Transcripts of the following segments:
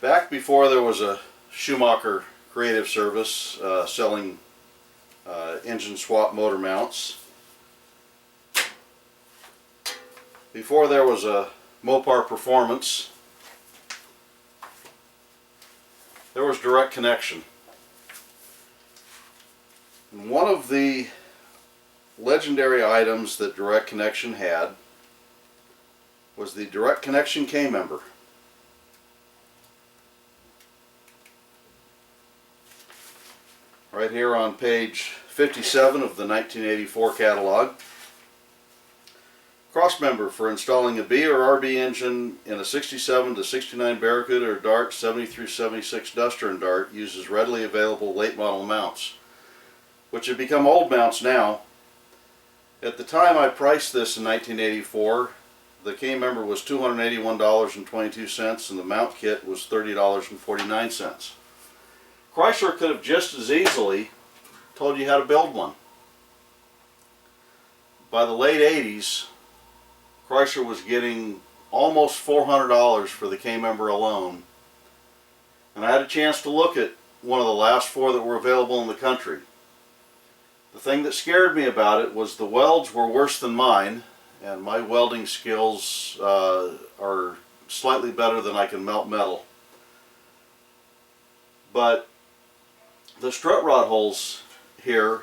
Back before there was a Schumacher creative service selling engine swap motor mounts, before there was a Mopar Performance, there was direct connection. And one of the legendary items that direct connection had was the direct connection K-member. Right here on page 57 of the 1984 catalog. Crossmember for installing a B or RB engine in a 67 to 69 Barracuda or Dart 70 through 76 Duster and Dart uses readily available late model mounts, which have become old mounts now. At the time I priced this in 1984, the K-member was $281.22 and the mount kit was $30.49. Chrysler could have just as easily told you how to build one. By the late 80s, Chrysler was getting almost $400 for the K-member alone. And I had a chance to look at one of the last four that were available in the country. The thing that scared me about it was the welds were worse than mine, and my welding skills are slightly better than I can melt metal. But the strut rod holes here,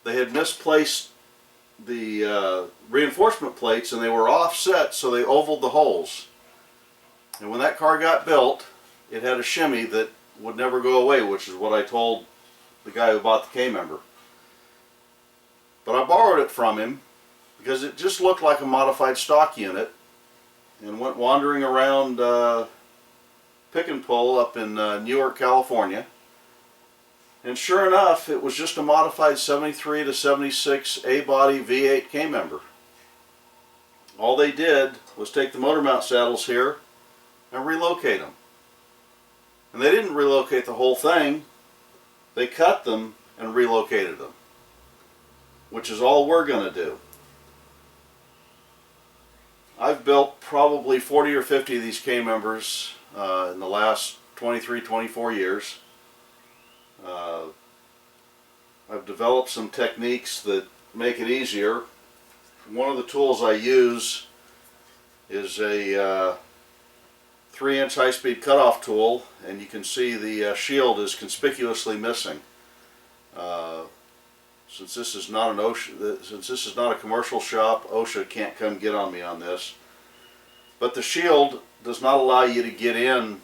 they had misplaced the reinforcement plates and they were offset, so they ovaled the holes. And when that car got built, it had a shimmy that would never go away, which is what I told the guy who bought the K-member. But I borrowed it from him because it just looked like a modified stock unit, and went wandering around pick and pull up in Newark, California. And sure enough, it was just a modified 73 to 76 A-body V8 K-member. All they did was take the motor mount saddles here and relocate them. And they didn't relocate the whole thing. They cut them and relocated them, which is all we're going to do. I've built probably 40 or 50 of these K-members in the last 23, 24 years. I've developed some techniques that make it easier. One of the tools I use is a 3-inch high-speed cutoff tool, and you can see the shield is conspicuously missing. Since this is not a commercial shop, OSHA can't come get on me on this. But the shield does not allow you to get in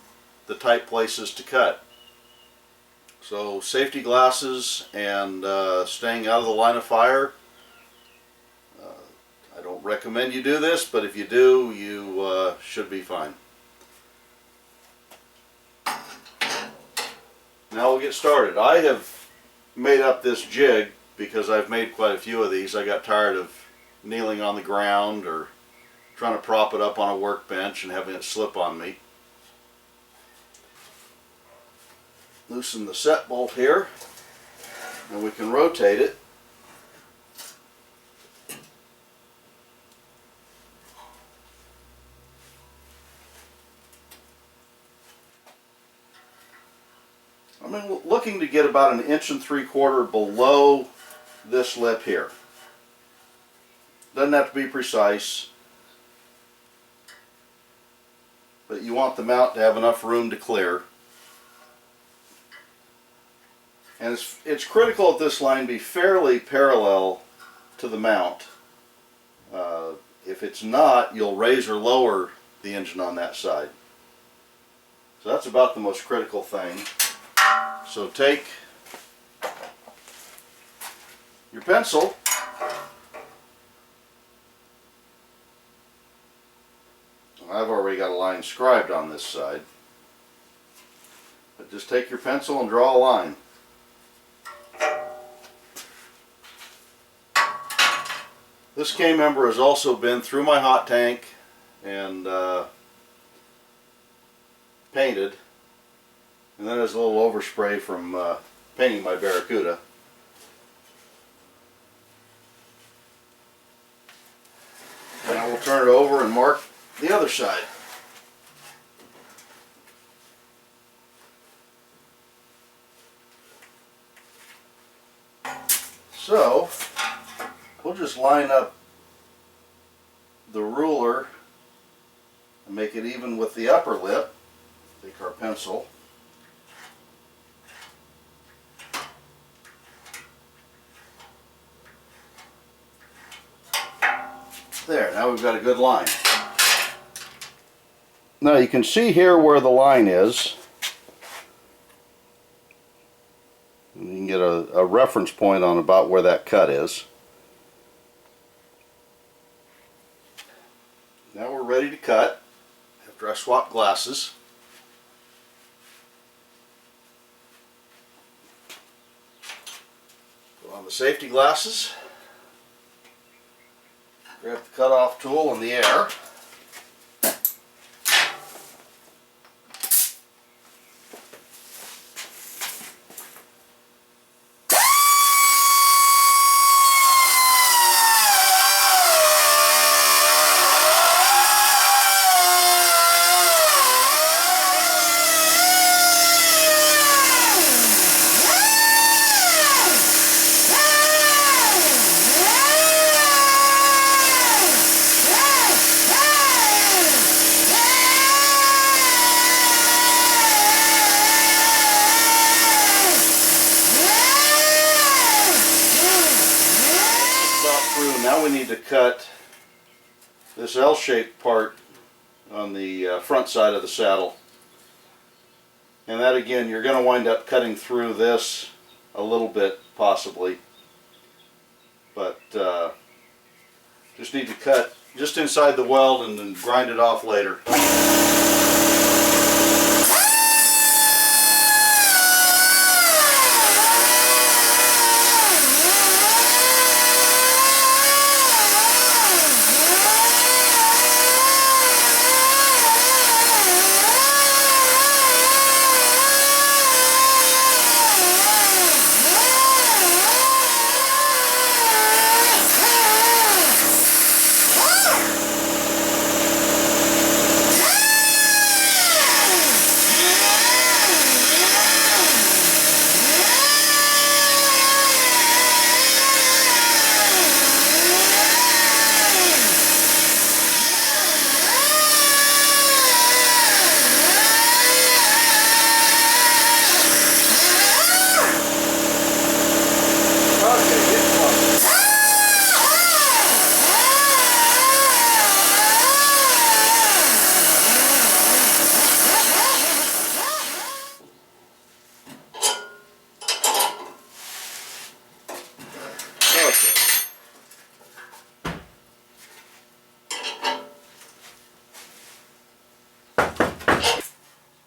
the tight places to cut. So safety glasses and staying out of the line of fire. I don't recommend you do this, but if you do, you should be fine. Now we'll get started. I have made up this jig because I've made quite a few of these. I got tired of kneeling on the ground or trying to prop it up on a workbench and having it slip on me. Loosen the set bolt here, and we can rotate it. I'm looking to get about 1 3/4 inches below this lip here. Doesn't have to be precise, but you want the mount to have enough room to clear. And it's critical that this line be fairly parallel to the mount. If it's not, you'll raise or lower the engine on that side. So that's about the most critical thing. So take your pencil I've already got a line scribed on this side, but just take your pencil and draw a line. This K-member has also been through my hot tank and painted, and then there's a little overspray from painting my Barracuda. And I will turn it over and mark the other side. So we'll just line up the ruler and make it even with the upper lip. Take our pencil. There, now we've got a good line. Now you can see here where the line is. You can get a reference point on about where that cut is. Now we're ready to cut after I swap glasses. Put on the safety glasses. Grab the cutoff tool in the air. Now we need to cut this L-shaped part on the front side of the saddle, and that again you're going to wind up cutting through this a little bit possibly, but just need to cut just inside the weld and then grind it off later.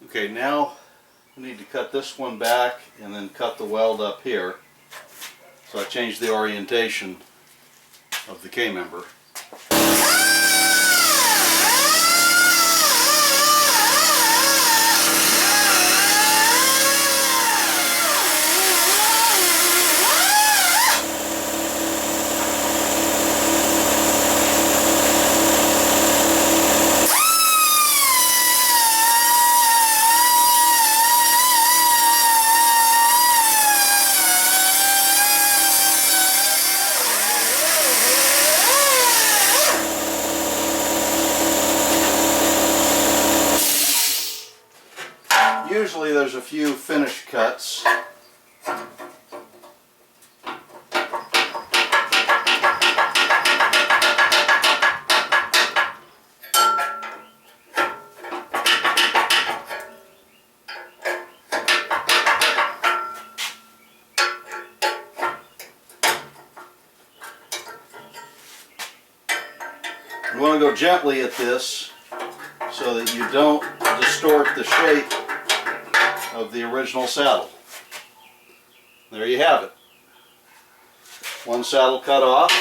Okay, now we need to cut this one back and then cut the weld up here. So I changed the orientation of the K-member. Usually there's a few finish cuts. You want to go gently at this so that you don't distort the shape of the original saddle. There you have it. One saddle cut off.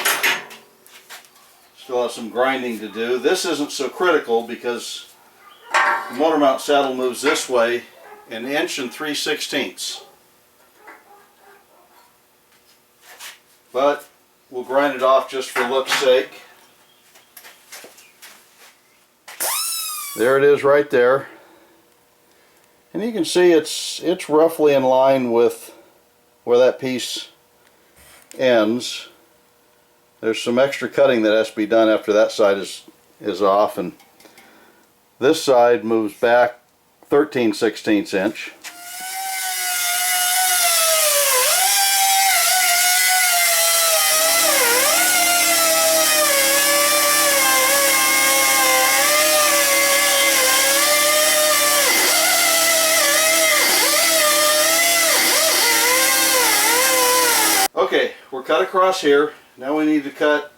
Still have some grinding to do. This isn't so critical because the motor mount saddle moves this way an inch and 3/16. But we'll grind it off just for look's sake. There it is right there. And you can see it's roughly in line with where that piece ends, there's some extra cutting that has to be done after that side is off, and this side moves back 13/16 inch. Okay, we're cut across here. Now we need to cut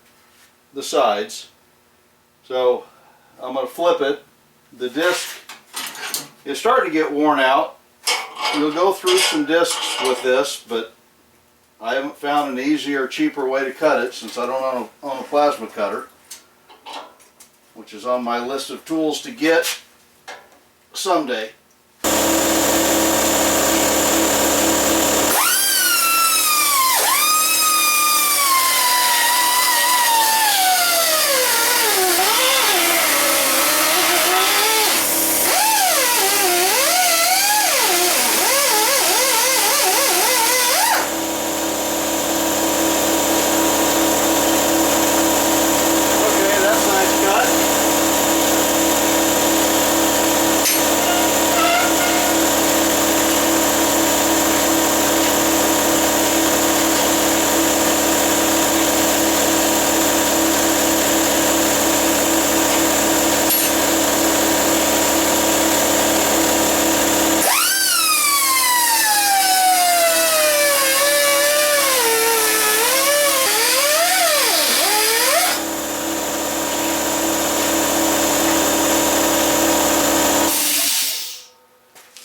the sides. So I'm going to flip it. The disc is starting to get worn out. You'll go through some discs with this, but I haven't found an easier, cheaper way to cut it since I don't own a plasma cutter, which is on my list of tools to get someday.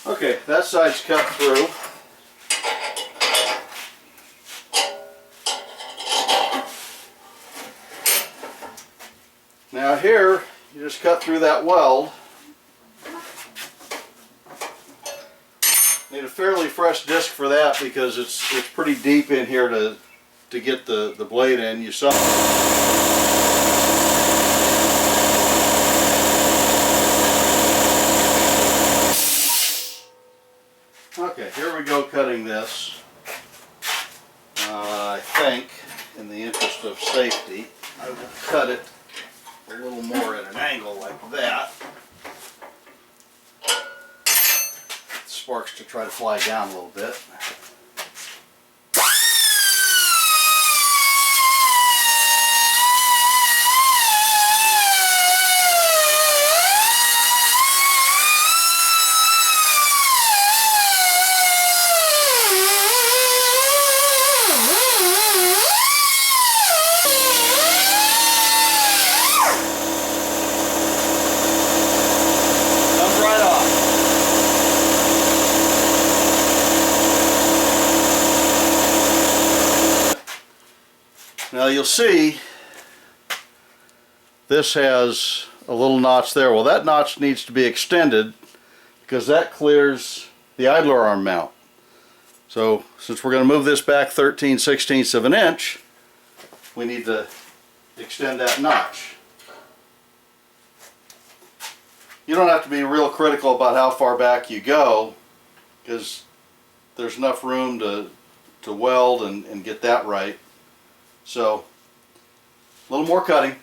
Okay, that side's cut through. Now here, you just cut through that weld. Need a fairly fresh disc for that because it's pretty deep in here to get the blade in. You saw. Okay, here we go cutting this. I think, in the interest of safety, I will cut it a little more at an angle like that. Sparks to try to fly down a little bit. Now you'll see this has a little notch there. Well, that notch needs to be extended because that clears the idler arm mount. So since we're going to move this back 13/16 of an inch, we need to extend that notch. You don't have to be real critical about how far back you go because there's enough room to weld and get that right. So, a little more cutting.